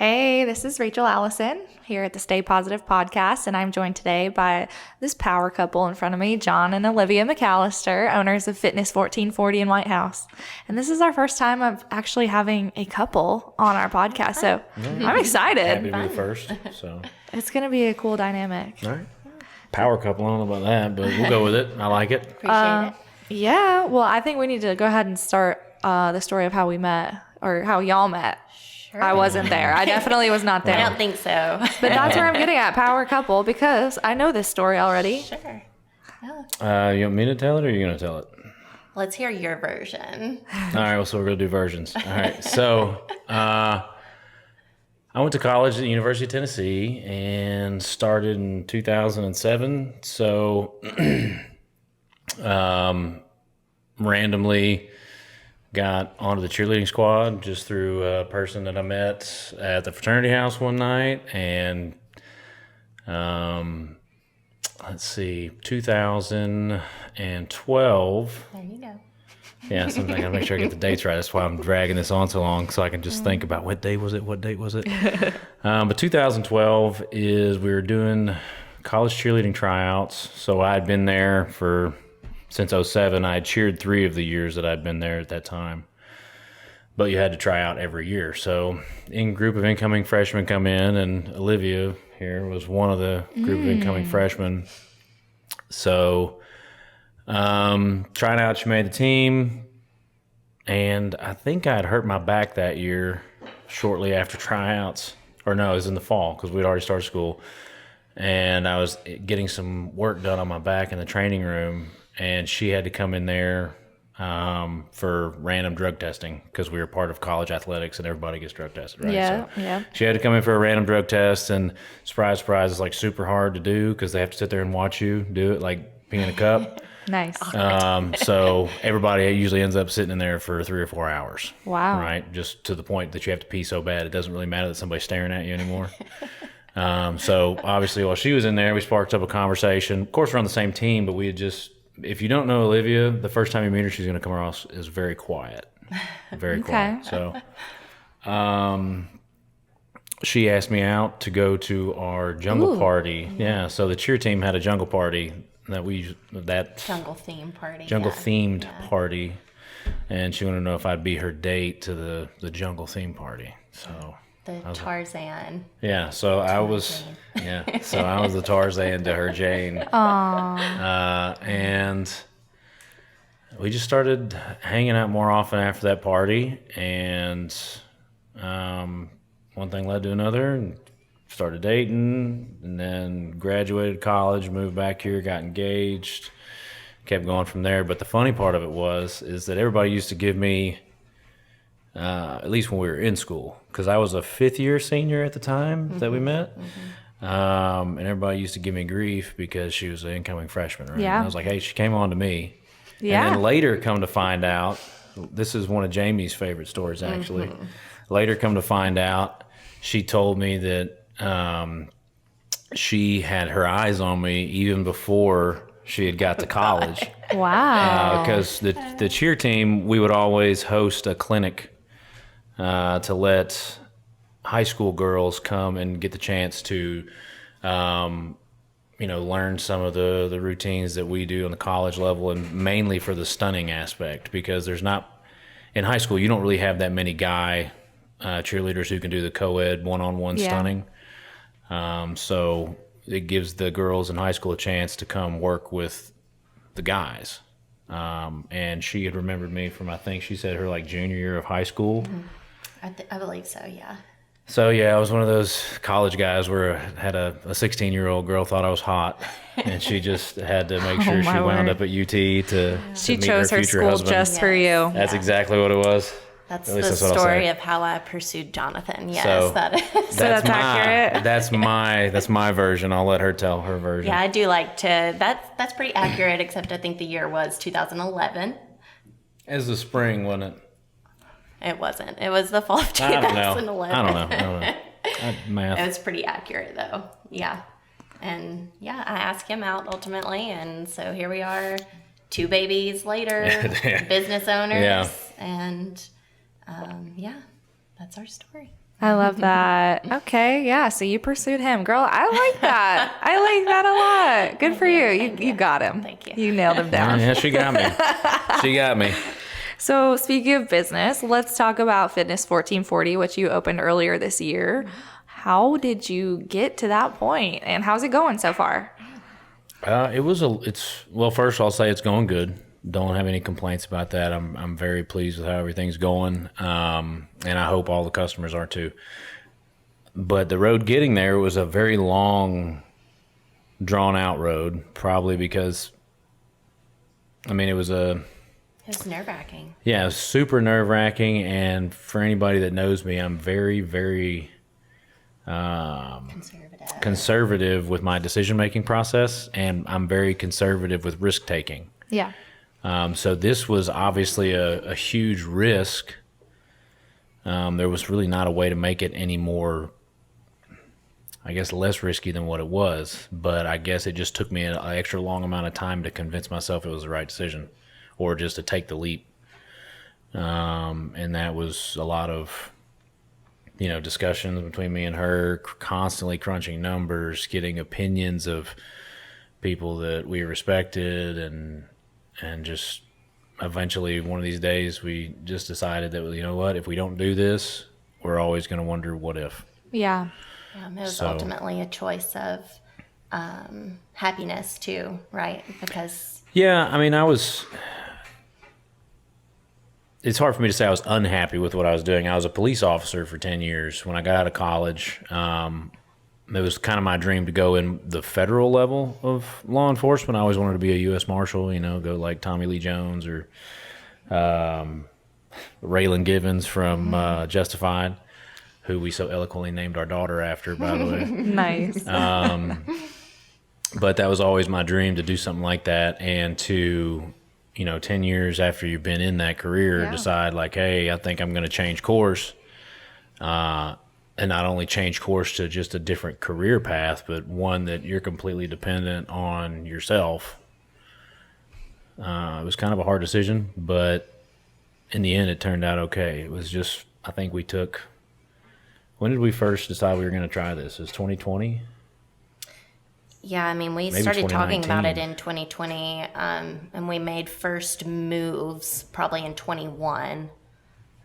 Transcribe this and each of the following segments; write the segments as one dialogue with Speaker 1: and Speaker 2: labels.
Speaker 1: Hey, this is Rachel Allison here at the Stay Positive podcast, and I'm joined today by this power couple in front of me, John and Olivia McAllister, owners of Fitness 1440 in White House. And this is our first time of actually having a couple on our podcast, so I'm excited.
Speaker 2: Happy to be the first. So
Speaker 1: It's going to be a cool dynamic.
Speaker 2: all right, power couple. I don't know about that, but we'll go with it. I like it.
Speaker 3: Appreciate it.
Speaker 1: Yeah, well, I think we need to go ahead and start the story of how we met, or how y'all met.
Speaker 3: Sure.
Speaker 1: I wasn't there. I definitely was not there.
Speaker 3: I don't think so.
Speaker 1: But that's where I'm getting at, power couple, because I know this story already.
Speaker 3: Sure. Yeah.
Speaker 2: You want me to tell it, or are you going to tell it?
Speaker 3: Let's hear your version.
Speaker 2: All right, well, so we're going to do versions. All right, so I went to college at the University of Tennessee and started in 2007. So randomly got onto the cheerleading squad just through a person that I met at the fraternity house one night. And let's see, 2012.
Speaker 3: There you go.
Speaker 2: Yeah, sometimes I gotta make sure I get the dates right. That's why I'm dragging this on so long, so I can just think about what day was it, what date was it. But 2012 is we were doing college cheerleading tryouts. So I had been there since '07. I had cheered 3 of the years that I'd been there at that time. But you had to try out every year. So in group of incoming freshmen come in, and Olivia here was one of the group of incoming freshmen. So trying out, she made the team, and I think I had hurt my back that year shortly after tryouts. Or no, it was in the fall because we'd already started school. And I was getting some work done on my back in the training room, and she had to come in there for random drug testing because we were part of college athletics and everybody gets drug tested, right?
Speaker 1: Yeah,
Speaker 2: So
Speaker 1: yeah.
Speaker 2: she had to come in for a random drug test, and surprise, surprise, it's like super hard to do because they have to sit there and watch you do it like peeing in a cup.
Speaker 1: Nice.
Speaker 2: So everybody usually ends up sitting in there for 3 or 4 hours.
Speaker 1: Wow.
Speaker 2: Right? Just to the point that you have to pee so bad it doesn't really matter that somebody's staring at you anymore. So obviously while she was in there, we sparked up a conversation. Of course, we're on the same team, but we had just, if you don't know Olivia, the first time you meet her, she's going to come across as very quiet. Very quiet. So she asked me out to go to our jungle party. Yeah. So the cheer team had a jungle party
Speaker 3: Jungle theme party.
Speaker 2: jungle
Speaker 3: yeah.
Speaker 2: themed
Speaker 3: Yeah.
Speaker 2: party, and she wanted to know if I'd be her date to the jungle theme party. So
Speaker 3: The Tarzan.
Speaker 2: yeah, so I was the Tarzan to her Jane. And we just started hanging out more often after that party, and one thing led to another, and started dating, and then graduated college, moved back here, got engaged, kept going from there. But the funny part of it is that everybody used to give me, at least when we were in school, because I was a 5th-year senior at the time that we met, and everybody used to give me grief because she was an incoming freshman, right?
Speaker 1: Yeah.
Speaker 2: And I was like, hey, she came on to me.
Speaker 1: Yeah.
Speaker 2: And then later come to find out, this is one of Jamie's favorite stories, actually. Later come to find out, she told me that she had her eyes on me even before she had got to college.
Speaker 1: Wow.
Speaker 2: Because the cheer team, we would always host a clinic to let high school girls come and get the chance to, learn some of the routines that we do on the college level, and mainly for the stunning aspect, because in high school, you don't really have that many guy cheerleaders who can do the co-ed one-on-one stunning. So it gives the girls in high school a chance to come work with the guys. And she had remembered me from, I think she said, her like junior year of high school.
Speaker 3: I believe so, yeah.
Speaker 2: So yeah, I was one of those college guys where I had a 16-year-old girl thought I was hot, and she just had to make sure she
Speaker 1: my
Speaker 2: wound
Speaker 1: word.
Speaker 2: up at UT to
Speaker 1: She
Speaker 2: meet
Speaker 1: chose her
Speaker 2: future
Speaker 1: school
Speaker 2: husband.
Speaker 1: just for you.
Speaker 2: That's exactly what it was.
Speaker 3: That's
Speaker 2: At least
Speaker 3: the
Speaker 2: that's what I'll
Speaker 3: story
Speaker 2: say.
Speaker 3: of how I pursued Jonathan. Yes,
Speaker 2: So-
Speaker 3: that is.
Speaker 1: So that's accurate.
Speaker 2: That's my version. I'll let her tell her version.
Speaker 3: Yeah, I do like to. That's pretty accurate. Except I think the year was 2011.
Speaker 2: It was the spring, wasn't it?
Speaker 3: It wasn't. It was the fall of
Speaker 2: I don't
Speaker 3: 2011.
Speaker 2: know. I don't know. Math.
Speaker 3: It was pretty accurate though. Yeah, and yeah, I asked him out ultimately, and so here we are, 2 babies later,
Speaker 2: Yeah.
Speaker 3: business owners,
Speaker 2: Yeah.
Speaker 3: and yeah, that's our story.
Speaker 1: I love that. Okay, yeah. So you pursued him, girl. I like that. I like that a lot. Good for you. You got him.
Speaker 3: Thank you.
Speaker 1: You nailed him down.
Speaker 2: Yeah, she got me. She got me.
Speaker 1: So speaking of business, let's talk about Fitness 1440, which you opened earlier this year. How did you get to that point, and how's it going so far?
Speaker 2: Well, first I'll say it's going good. Don't have any complaints about that. I'm very pleased with how everything's going, and I hope all the customers are too. But the road getting there was a very long, drawn out road, probably because, I mean, it was
Speaker 3: nerve-wracking.
Speaker 2: Yeah, it was super nerve-wracking, and for anybody that knows me, I'm very, very conservative with my decision-making process, and I'm very conservative with risk-taking.
Speaker 1: Yeah.
Speaker 2: So this was obviously a huge risk. There was really not a way to make it any more, I guess, less risky than what it was. But I guess it just took me an extra long amount of time to convince myself it was the right decision, or just to take the leap. And that was a lot of, discussions between me and her, constantly crunching numbers, getting opinions of people that we respected, and just eventually one of these days we just decided that, you know what, if we don't do this, we're always going to wonder what if.
Speaker 1: Yeah.
Speaker 3: It was ultimately a choice of happiness too, right? Because
Speaker 2: yeah, I mean, it's hard for me to say I was unhappy with what I was doing. I was a police officer for 10 years. When I got out of college, it was kind of my dream to go in the federal level of law enforcement. I always wanted to be a U.S. Marshal, go like Tommy Lee Jones or Raylan Givens from Justified, who we so eloquently named our daughter after, by the way.
Speaker 1: Nice.
Speaker 2: But that was always my dream, to do something like that, and to, 10 years after you've been in that career, decide like, hey, I think I'm going to change course. And not only change course to just a different career path, but one that you're completely dependent on yourself. It was kind of a hard decision, but in the end, it turned out okay. It was just, I think when did we first decide we were going to try this? It was 2020?
Speaker 3: yeah, I mean, we
Speaker 2: Maybe
Speaker 3: started talking about it
Speaker 2: 2019.
Speaker 3: in 2020, and we made first moves probably in 21.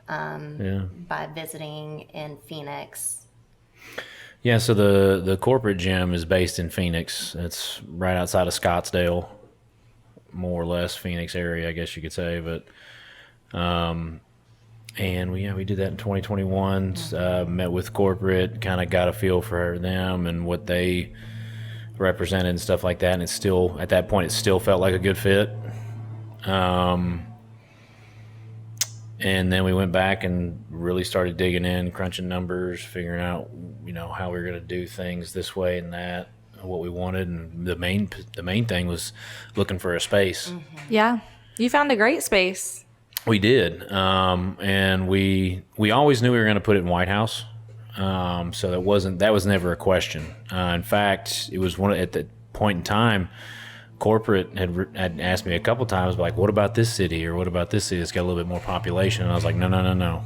Speaker 3: By visiting in Phoenix.
Speaker 2: Yeah, so the corporate gym is based in Phoenix. It's right outside of Scottsdale, more or less Phoenix area, I guess you could say. But and we did that in 2021. Met with corporate, kind of got a feel for them and what they represented and stuff like that. And it's still, at that point, it still felt like a good fit. And then we went back and really started digging in, crunching numbers, figuring out, how we were going to do things this way and that, what we wanted. And the main thing was looking for a space.
Speaker 3: Mm-hmm.
Speaker 1: Yeah. You found a great space.
Speaker 2: We did. And we always knew we were going to put it in White House. So that was never a question. In fact, it was at the point in time, corporate had asked me a couple times, like, what about this city, or what about this city that's got a little bit more population? And I was like, no.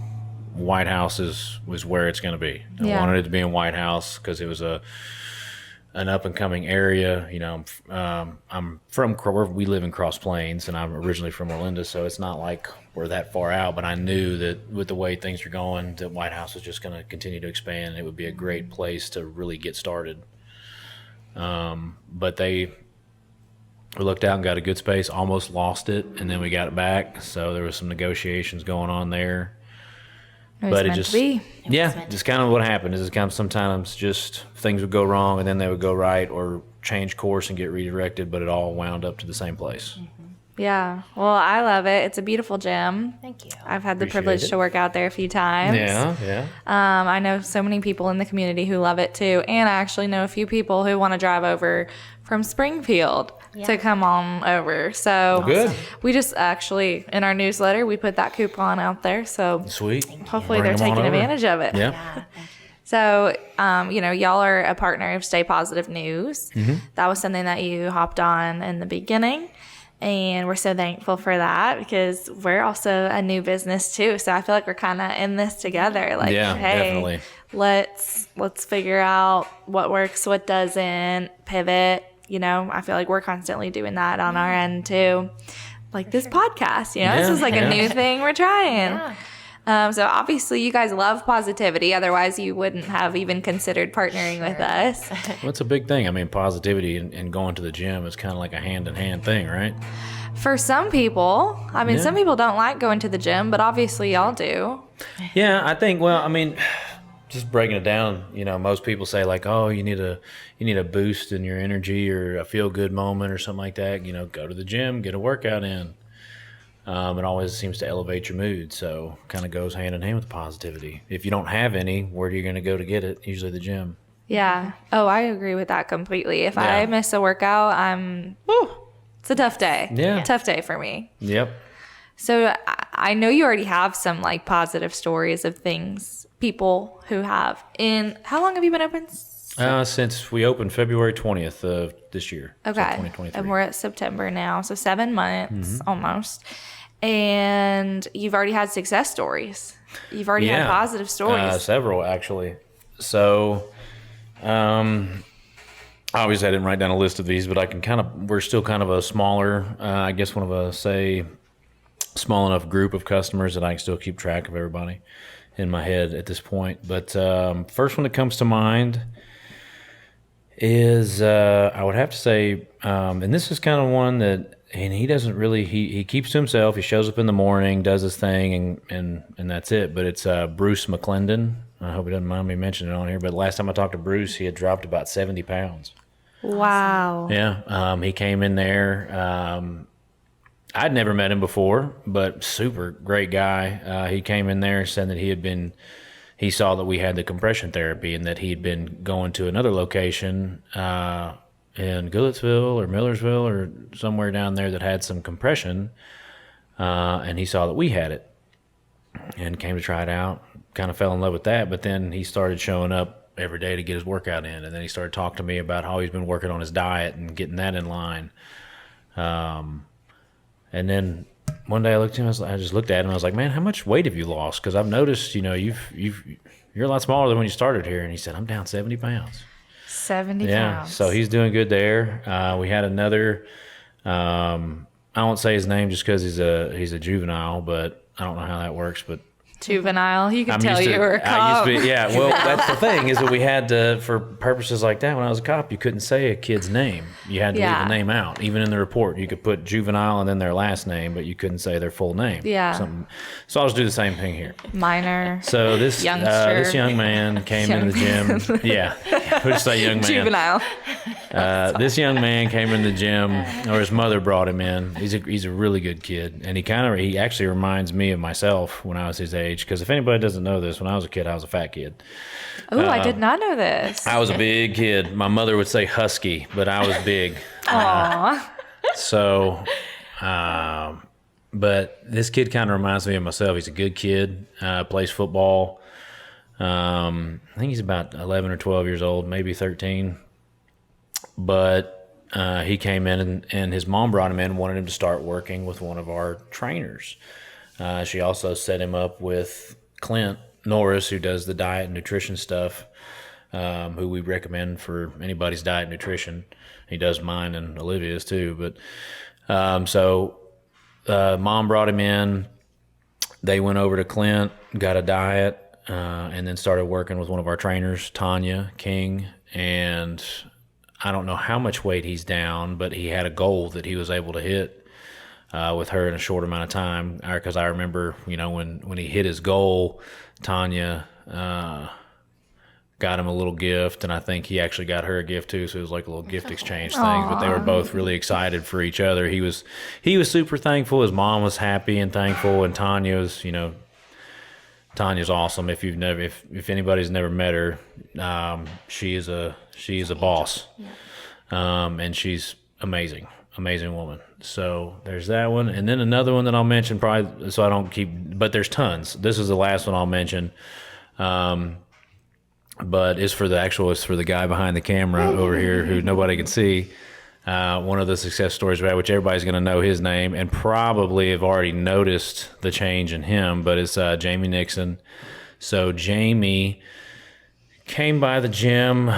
Speaker 2: White House was where it's going to be. I wanted it to be in White House because it was an up and coming area. I'm from, we live in Cross Plains, and I'm originally from Orlando, so it's not like we're that far out. But I knew that with the way things are going, that White House was just going to continue to expand. It would be a great place to really get started. But we looked out and got a good space, almost lost it, and then we got it back. So there was some negotiations going on there.
Speaker 1: But it
Speaker 2: just,
Speaker 1: to be.
Speaker 2: just kind of what happened is kind of sometimes just things would go wrong and then they would go right, or change course and get redirected, but it all wound up to the same place.
Speaker 1: Yeah. Well, I love it. It's a beautiful gym.
Speaker 3: Thank you.
Speaker 1: I've had the
Speaker 2: Appreciate
Speaker 1: privilege
Speaker 2: it.
Speaker 1: to work out there a few times.
Speaker 2: Yeah.
Speaker 1: I know so many people in the community who love it too. And I actually know a few people who want to drive over from Springfield to come on over. So
Speaker 2: Good.
Speaker 1: we just actually, in our newsletter, we put that coupon out there. So
Speaker 2: Sweet.
Speaker 1: hopefully
Speaker 2: Bring
Speaker 1: they're
Speaker 2: them on
Speaker 1: taking
Speaker 2: over.
Speaker 1: advantage of it.
Speaker 2: Yeah.
Speaker 3: Yeah, thank you.
Speaker 1: So, y'all are a partner of Stay Positive News. That was something that you hopped on in the beginning. And we're so thankful for that, because we're also a new business too. So I feel like we're kind of in this together. Like,
Speaker 2: Yeah,
Speaker 1: hey,
Speaker 2: definitely.
Speaker 1: let's figure out what works, what doesn't, pivot. I feel like we're constantly doing that on our end too. Like this podcast, this is like a new thing we're trying.
Speaker 3: Yeah.
Speaker 1: So obviously you guys love positivity. Otherwise you wouldn't have even considered partnering with us.
Speaker 2: Well, it's a big thing. I mean, positivity and going to the gym is kind of like a hand-in-hand thing, right?
Speaker 1: For some people, some people don't like going to the gym, but obviously y'all do.
Speaker 2: Yeah, I think, just breaking it down, most people say like, oh, you need a boost in your energy or a feel-good moment or something like that. Go to the gym, get a workout in. It always seems to elevate your mood, so kind of goes hand in hand with positivity. If you don't have any, where are you going to go to get it? Usually the gym.
Speaker 1: Yeah. Oh, I agree with that completely. If I miss a workout, it's a tough day.
Speaker 2: Yeah.
Speaker 1: Tough day for me.
Speaker 2: Yep.
Speaker 1: So I know you already have some like positive stories of people who have. How long have you been open?
Speaker 2: Since we opened February 20th of this year.
Speaker 1: Okay.
Speaker 2: So 2023.
Speaker 1: And we're at September now, so 7 months almost. And you've already had success stories. You've already had positive stories.
Speaker 2: Several, actually. So, obviously I didn't write down a list of these, but we're still kind of a smaller, I guess small enough group of customers that I can still keep track of everybody in my head at this point. But first one that comes to mind is, I would have to say, and this is kind of one that, and he doesn't really, he keeps to himself. He shows up in the morning, does his thing, and that's it. But it's Bruce McClendon. I hope he doesn't mind me mentioning it on here. But last time I talked to Bruce, he had dropped about 70 pounds.
Speaker 1: Wow.
Speaker 2: Yeah. He came in there. I'd never met him before, but super great guy. He came in there, said that he saw that we had the compression therapy and that he'd been going to another location in Goodlettsville or Millersville or somewhere down there that had some compression, and he saw that we had it and came to try it out. Kind of fell in love with that, but then he started showing up every day to get his workout in, and then he started talking to me about how he's been working on his diet and getting that in line. And then one day I looked at him, I just looked at him and I was like, man, how much weight have you lost? Because I've noticed, you're a lot smaller than when you started here. And he said, I'm down 70 pounds.
Speaker 1: 70
Speaker 2: Yeah,
Speaker 1: pounds.
Speaker 2: so he's doing good there. We had another, I won't say his name just because he's a juvenile, but I don't know how that works, but
Speaker 1: Juvenile. He could tell you were a cop.
Speaker 2: That's the thing is that we had to, for purposes like that, when I was a cop, you couldn't say a kid's name. You had to leave the name out. Even in the report, you could put juvenile and then their last name, but you couldn't say their full name.
Speaker 1: Yeah.
Speaker 2: So I'll just do the same thing here.
Speaker 1: Minor.
Speaker 2: So this young man came in the gym. Yeah. We'll just say young man.
Speaker 1: Juvenile.
Speaker 2: This young man came in the gym, or his mother brought him in. He's a really good kid, and he actually reminds me of myself when I was his age. Because if anybody doesn't know this, when I was a kid, I was a fat kid.
Speaker 1: Oh, I did not know this.
Speaker 2: I was a big kid. My mother would say husky, but I was big.
Speaker 1: Aww.
Speaker 2: But this kid kind of reminds me of myself. He's a good kid. Plays football. I think he's about 11 or 12 years old, maybe 13. But he came in and his mom brought him in and wanted him to start working with one of our trainers. She also set him up with Clint Norris, who does the diet and nutrition stuff, who we recommend for anybody's diet and nutrition. He does mine and Olivia's too. But so mom brought him in. They went over to Clint, got a diet, and then started working with one of our trainers, Tanya King. And I don't know how much weight he's down, but he had a goal that he was able to hit with her in a short amount of time. Because I remember, when he hit his goal, Tanya got him a little gift, and I think he actually got her a gift too. So it was like a little gift exchange thing. But they were both really excited for each other. He was super thankful. His mom was happy and thankful, and Tanya was, Tanya's awesome. If anybody's never met her, she is a boss, and she's amazing woman. So there's that one, and then another one that I'll mention probably so I don't keep. But there's tons. This is the last one I'll mention, but it's for the guy behind the camera over here who nobody can see. One of the success stories about which everybody's going to know his name and probably have already noticed the change in him, but it's Jamie Nixon. So Jamie came by the gym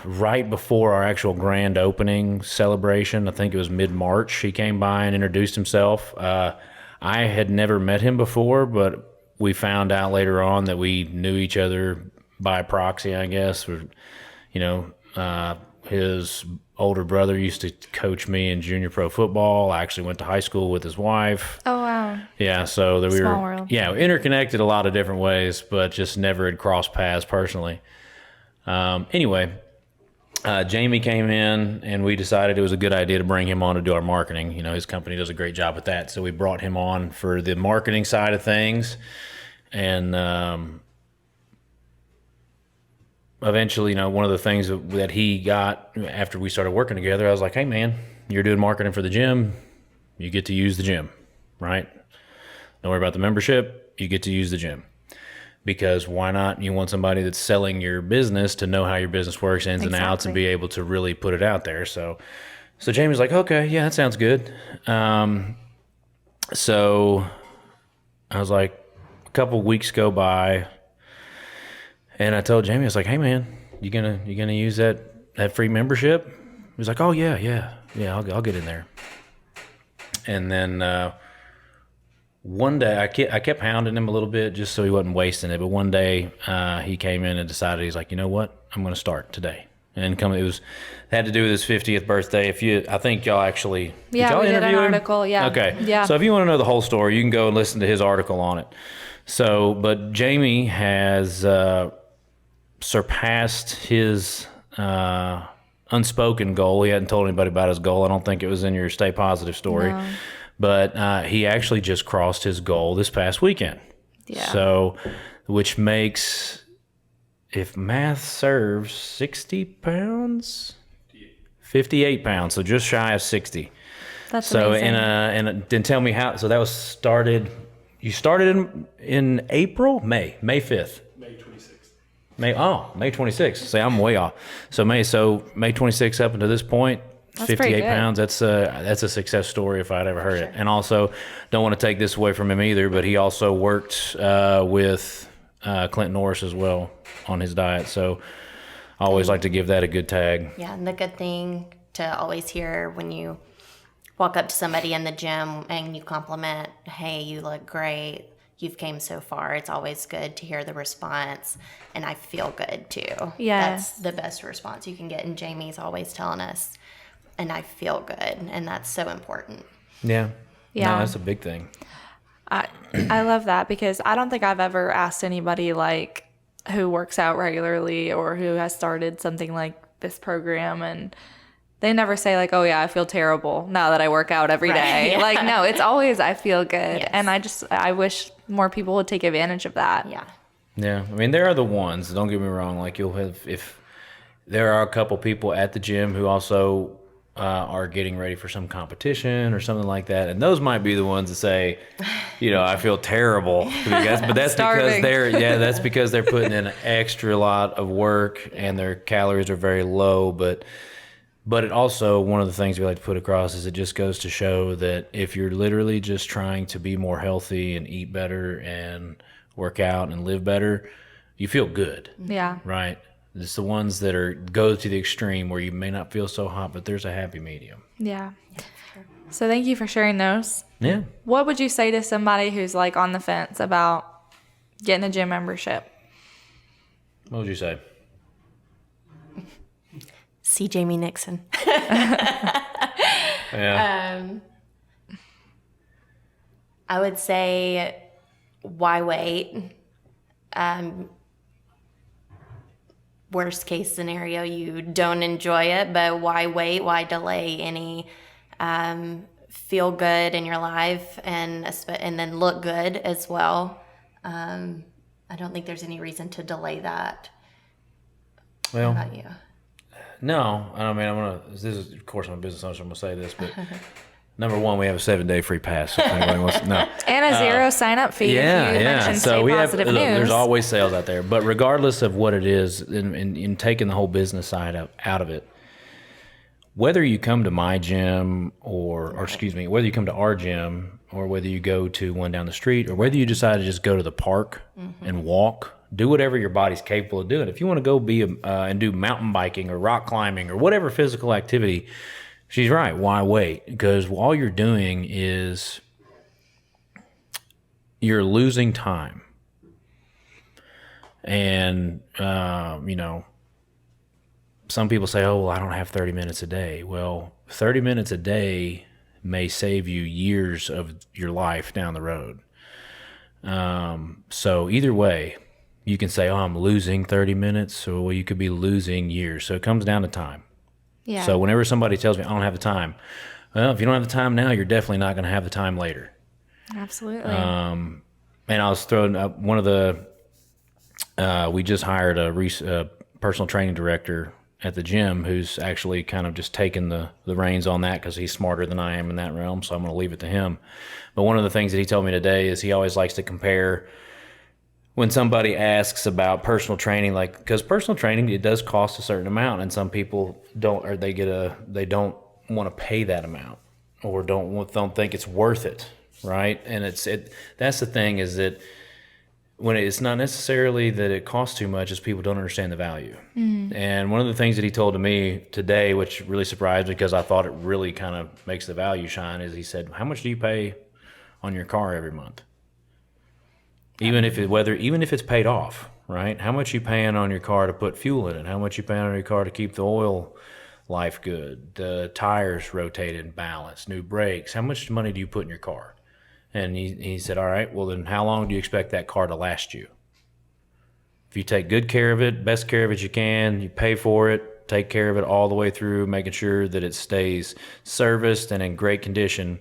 Speaker 2: right before our actual grand opening celebration. I think it was mid-March. He came by and introduced himself. I had never met him before, but we found out later on that we knew each other by proxy, I guess. His older brother used to coach me in junior pro football. I actually went to high school with his wife.
Speaker 1: Oh, wow.
Speaker 2: Yeah, so that we
Speaker 1: Small
Speaker 2: were
Speaker 1: world.
Speaker 2: interconnected a lot of different ways, but just never had crossed paths personally. Anyway, Jamie came in, and we decided it was a good idea to bring him on to do our marketing. His company does a great job at that, so we brought him on for the marketing side of things, and eventually, one of the things that he got after we started working together, I was like, hey, man, you're doing marketing for the gym. You get to use the gym, right? Don't worry about the membership. You get to use the gym. Because why not? You want somebody that's selling your business to know how your business works, ins and outs, and be able to really put it out there. So Jamie's like, okay, yeah, that sounds good. So I was like, a couple weeks go by, and I told Jamie, I was like, hey, man, you gonna use that free membership? He was like, oh, yeah, I'll get in there. And then one day, I kept hounding him a little bit just so he wasn't wasting it. But one day, he came in and decided, he's like, you know what? I'm going to start today. And it had to do with his 50th birthday. I think y'all actually,
Speaker 1: Yeah,
Speaker 2: did y'all
Speaker 1: we did an
Speaker 2: interview him?
Speaker 1: article, yeah.
Speaker 2: Okay.
Speaker 1: Yeah.
Speaker 2: So if you want to know the whole story, you can go and listen to his article on it. So, but Jamie has surpassed his unspoken goal. He hadn't told anybody about his goal. I don't think it was in your Stay Positive story.
Speaker 1: No.
Speaker 2: But he actually just crossed his goal this past weekend.
Speaker 1: Yeah.
Speaker 2: So, which makes, if math serves, 60 pounds? 58 pounds, so just shy of 60.
Speaker 1: That's
Speaker 2: So,
Speaker 1: amazing.
Speaker 2: and then tell me how, so that was started, you started in April? May 5th. May 26th. Say, I'm way off. So May 26th up until this point,
Speaker 1: That's pretty
Speaker 2: 58
Speaker 1: good.
Speaker 2: pounds. That's a success story if I'd ever heard it. And also, don't want to take this away from him either, but he also worked with Clint Norris as well on his diet. So I always like to give that a good tag.
Speaker 3: Yeah, and the good thing to always hear when you walk up to somebody in the gym and you compliment, hey, you look great, you've came so far. It's always good to hear the response, and I feel good too.
Speaker 1: Yes.
Speaker 3: That's the best response you can get, and Jamie's always telling us, and I feel good, and that's so important.
Speaker 2: Yeah.
Speaker 1: Yeah.
Speaker 2: No, that's a big thing.
Speaker 1: I love that because I don't think I've ever asked anybody like who works out regularly or who has started something like this program, and they never say like, oh yeah, I feel terrible now that I work out every day.
Speaker 3: Yeah.
Speaker 1: Like, no, it's always I feel good.
Speaker 3: Yes.
Speaker 1: And I wish more people would take advantage of that.
Speaker 3: Yeah.
Speaker 2: Yeah. I mean, there are the ones, don't get me wrong, like you'll have, if there are a couple people at the gym who also are getting ready for some competition or something like that, and those might be the ones that say, I feel terrible, but that's
Speaker 1: Starving.
Speaker 2: because that's because they're putting in an extra lot of work and their calories are very low. But it also, one of the things we like to put across is it just goes to show that if you're literally just trying to be more healthy and eat better and work out and live better, you feel good.
Speaker 1: Yeah.
Speaker 2: Right? It's the ones that go to the extreme where you may not feel so hot, but there's a happy medium.
Speaker 1: Yeah. So thank you for sharing those.
Speaker 2: Yeah.
Speaker 1: What would you say to somebody who's like on the fence about getting a gym membership?
Speaker 2: What would you say?
Speaker 3: See Jamie Nixon.
Speaker 2: Yeah.
Speaker 3: I would say, why wait? Worst case scenario, you don't enjoy it, but why wait? Why delay any feel good in your life and then look good as well? I don't think there's any reason to delay that.
Speaker 2: Well,
Speaker 3: How about you?
Speaker 2: no. I mean, this is, of course, I'm a business owner, so I'm going to say this, but number one, we have a 7-day free pass. So if anybody wants no.
Speaker 1: And a zero sign up fee.
Speaker 2: Yeah,
Speaker 1: if you
Speaker 2: yeah.
Speaker 1: mention
Speaker 2: So
Speaker 1: Stay
Speaker 2: we have,
Speaker 1: Positive
Speaker 2: look,
Speaker 1: News.
Speaker 2: there's always sales out there, but regardless of what it is, in taking the whole business side out of it, whether you come to my gym or excuse me, whether you come to our gym or whether you go to one down the street or whether you decide to just go to the park and walk do whatever your body's capable of doing. If you want to go and do mountain biking or rock climbing or whatever physical activity, she's right. Why wait? Because all you're doing is you're losing time. And, some people say, oh, well, I don't have 30 minutes a day. Well, 30 minutes a day may save you years of your life down the road. So either way, you can say, oh, I'm losing 30 minutes, or well, you could be losing years. So it comes down to time.
Speaker 1: Yeah.
Speaker 2: So whenever somebody tells me I don't have the time, well, if you don't have the time now, you're definitely not going to have the time later.
Speaker 1: Absolutely.
Speaker 2: And I was throwing up one of the, we just hired a personal training director at the gym who's actually kind of just taken the reins on that because he's smarter than I am in that realm. So I'm going to leave it to him. But one of the things that he told me today is he always likes to compare when somebody asks about personal training, like, because personal training, it does cost a certain amount, and some people don't, or they don't want to pay that amount, or don't think it's worth it, right? And that's the thing, is that when it's not necessarily that it costs too much, is people don't understand the value. And one of the things that he told to me today, which really surprised me because I thought it really kind of makes the value shine, is he said, how much do you pay on your car every month? Even if it's paid off, right? How much you paying on your car to put fuel in it? How much you paying on your car to keep the oil life good, the tires rotated and balanced, new brakes? How much money do you put in your car? And he said, all right, well then how long do you expect that car to last you? If you take good care of it, best care of it you can, you pay for it, take care of it all the way through, making sure that it stays serviced and in great condition.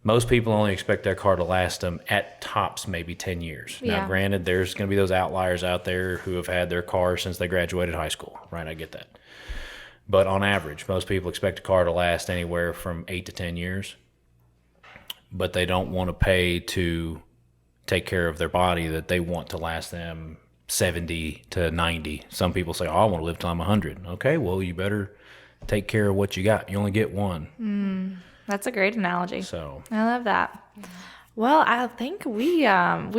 Speaker 2: Most people only expect their car to last them at tops maybe 10 years.
Speaker 1: Yeah.
Speaker 2: Now, granted, there's going to be those outliers out there who have had their car since they graduated high school, right? I get that. But on average, most people expect a car to last anywhere from 8 to 10 years. But they don't want to pay to take care of their body that they want to last them 70 to 90. Some people say, oh, I want to live till I'm 100. Okay, well, you better take care of what you got. You only get one.
Speaker 1: That's a great analogy.
Speaker 2: So
Speaker 1: I love that. Well, I think we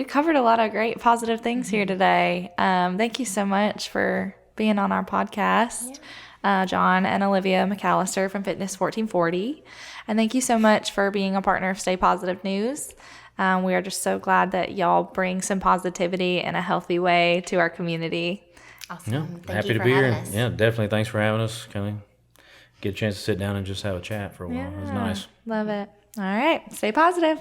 Speaker 1: covered a lot of great positive things here today. Thank you so much for being on our podcast, John and Olivia McAllister from Fitness 1440. And thank you so much for being a partner of Stay Positive News. We are just so glad that y'all bring some positivity in a healthy way to our community.
Speaker 3: Awesome.
Speaker 2: yeah,
Speaker 3: Thank
Speaker 2: happy
Speaker 3: you
Speaker 2: to
Speaker 3: for
Speaker 2: be here.
Speaker 3: having us.
Speaker 2: Yeah, definitely. Thanks for having us. Kind of get a chance to sit down and just have a chat for a while. It was nice.
Speaker 1: Love it. All right. Stay positive.